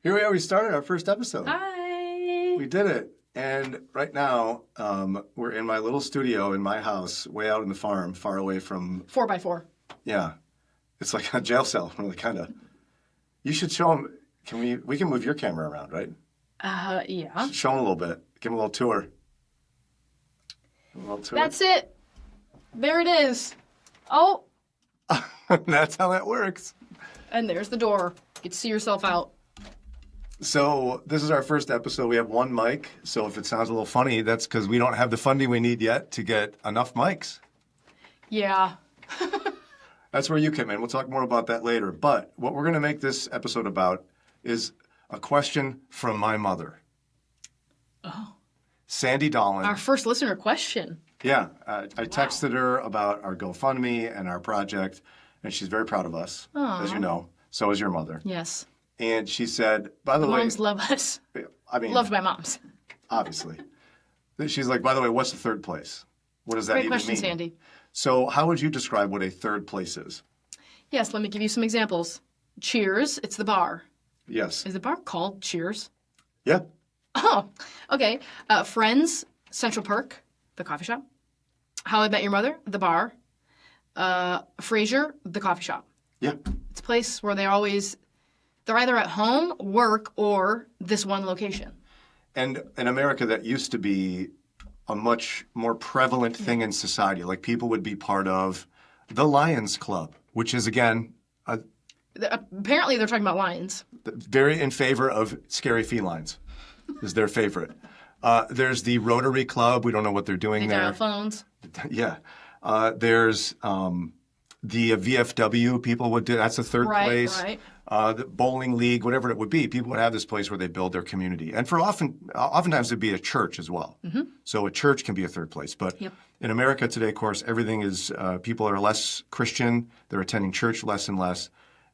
Here we are. We started our first episode. Hi. We did it. And right now, we're in my little studio in my house, way out in the farm, far away from. 4x4. Yeah, it's like a jail cell, really, kind of. You should show them. We can move your camera around, right? Yeah. Show them a little bit. Give them a little tour. A little tour. That's it. There it is. Oh, That's how that works. and there's the door. You can see yourself out. So this is our first episode. We have one mic. So if it sounds a little funny, that's because we don't have the funding we need yet to get enough mics. Yeah. That's where you come in. We'll talk more about that later. But what we're going to make this episode about is a question from my mother. Oh. Sandy Dolan. Our first listener question. Yeah. I texted her about our GoFundMe and our project, and she's very proud of us, as you know. So is your mother. Yes. And she said, by the way... Moms love us. I mean... Loved by moms. Obviously. She's like, by the way, what's the third place? What does that Great even question, mean? Sandy. So how would you describe what a third place is? Yes, let me give you some examples. Cheers. It's the bar. Yes. Is the bar called Cheers? Yeah. Oh, okay. Friends, Central Perk, the coffee shop. How I Met Your Mother, the bar. Frasier, the coffee shop. Yeah. It's a place where they're either at home, work, or this one location. And in America, that used to be a much more prevalent thing in society. Like people would be part of the Lions Club, which is, again, Apparently they're talking about lions. very in favor of scary felines, is their favorite. There's the Rotary Club. We don't know what they're doing They there. dial phones. Yeah. There's the VFW people would do. That's the third place. Right. The bowling league, whatever it would be, people would have this place where they build their community. And oftentimes it'd be a church as well. Mm-hmm. So a church can be a third place. But in America today, of course, everything is, people are less Christian. They're attending church less and less.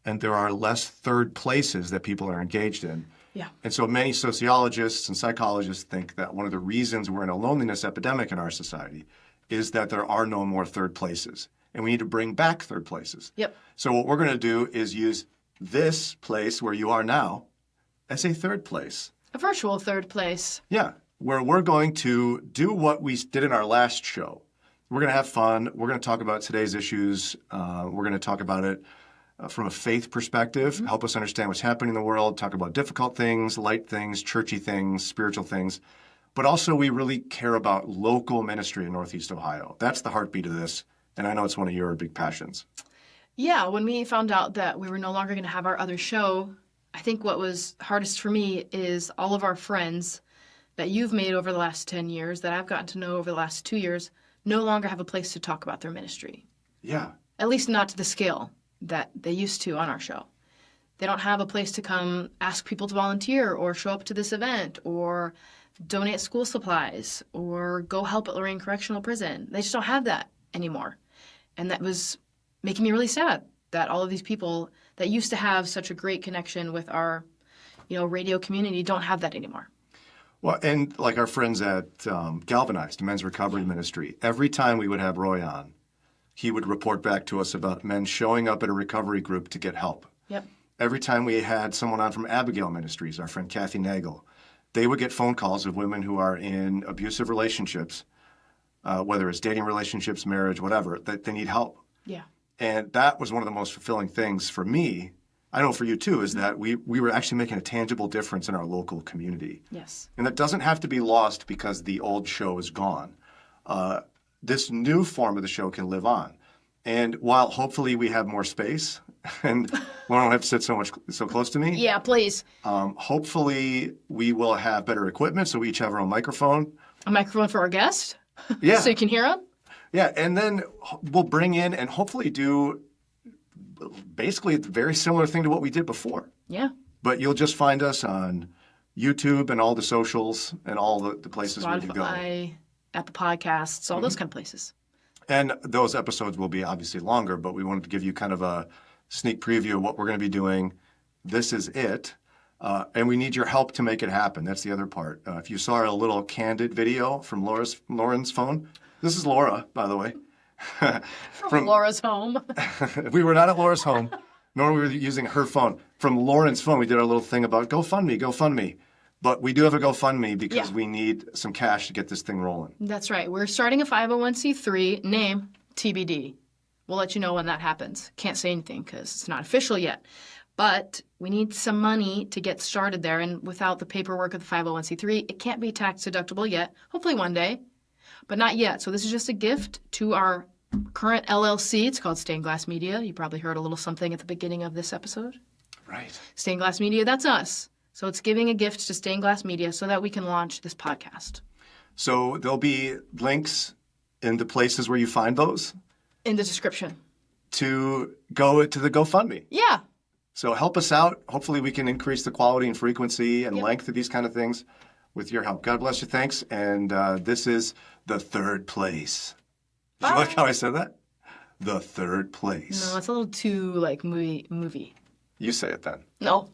And there are less third places that people are engaged in. Yeah. And so many sociologists and psychologists think that one of the reasons we're in a loneliness epidemic in our society is that there are no more third places. And we need to bring back third places. Yep. So what we're going to do is use this place where you are now as a third place. A virtual third place. Yeah, where we're going to do what we did in our last show. We're going to have fun. We're going to talk about today's issues. We're going to talk about it from a faith perspective, help us understand what's happening in the world, talk about difficult things, light things, churchy things, spiritual things. But also we really care about local ministry in Northeast Ohio. That's the heartbeat of this. And I know it's one of your big passions. Yeah, when we found out that we were no longer going to have our other show, I think what was hardest for me is all of our friends that you've made over the last 10 years, that I've gotten to know over the last 2 years, no longer have a place to talk about their ministry. Yeah. At least not to the scale that they used to on our show. They don't have a place to come ask people to volunteer or show up to this event or donate school supplies or go help at Lorraine Correctional Prison. They just don't have that anymore. And that was making me really sad that all of these people that used to have such a great connection with our, radio community don't have that anymore. Well, and like our friends at Galvanized, Men's Recovery Ministry, every time we would have Roy on, he would report back to us about men showing up at a recovery group to get help. Yep. Every time we had someone on from Abigail Ministries, our friend Kathy Nagel, they would get phone calls of women who are in abusive relationships, whether it's dating relationships, marriage, whatever, that they need help. Yeah. And that was one of the most fulfilling things for me, I know for you too, is that we were actually making a tangible difference in our local community. Yes. And that doesn't have to be lost because the old show is gone. This new form of the show can live on. And while hopefully we have more space and Lauren don't have to sit so close to me. Yeah, please. Hopefully we will have better equipment so we each have our own microphone. A microphone for our guest? Yeah. So you can hear him? Yeah, and then we'll bring in and hopefully do basically a very similar thing to what we did before. Yeah. But you'll just find us on YouTube and all the socials and all the places where you go. Spotify, Apple Podcasts, all those kind of places. And those episodes will be obviously longer, but we wanted to give you kind of a sneak preview of what we're going to be doing. This is it. And we need your help to make it happen. That's the other part. If you saw a little candid video from Lauren's phone, this is Laura, by the way. From Laura's home. We were not at Laura's home. Normally we were using her phone. From Lauren's phone, we did our little thing about GoFundMe. But we do have a GoFundMe because Yeah. we need some cash to get this thing rolling. That's right. We're starting a 501c3, name TBD. We'll let you know when that happens. Can't say anything because it's not official yet. But we need some money to get started there. And without the paperwork of the 501c3, it can't be tax deductible yet. Hopefully one day, but not yet. So this is just a gift to our current LLC. It's called Stained Glass Media. You probably heard a little something at the beginning of this episode. Right. Stained Glass Media, that's us. So it's giving a gift to Stained Glass Media so that we can launch this podcast. So there'll be links in the places where you find those In the description. to go to the GoFundMe. Yeah. So help us out. Hopefully we can increase the quality and frequency and length of these kind of things with your help. God bless you. Thanks. And this is The Third Place. Did you like how I said that? The Third Place. No, it's a little too like movie. You say it then. No.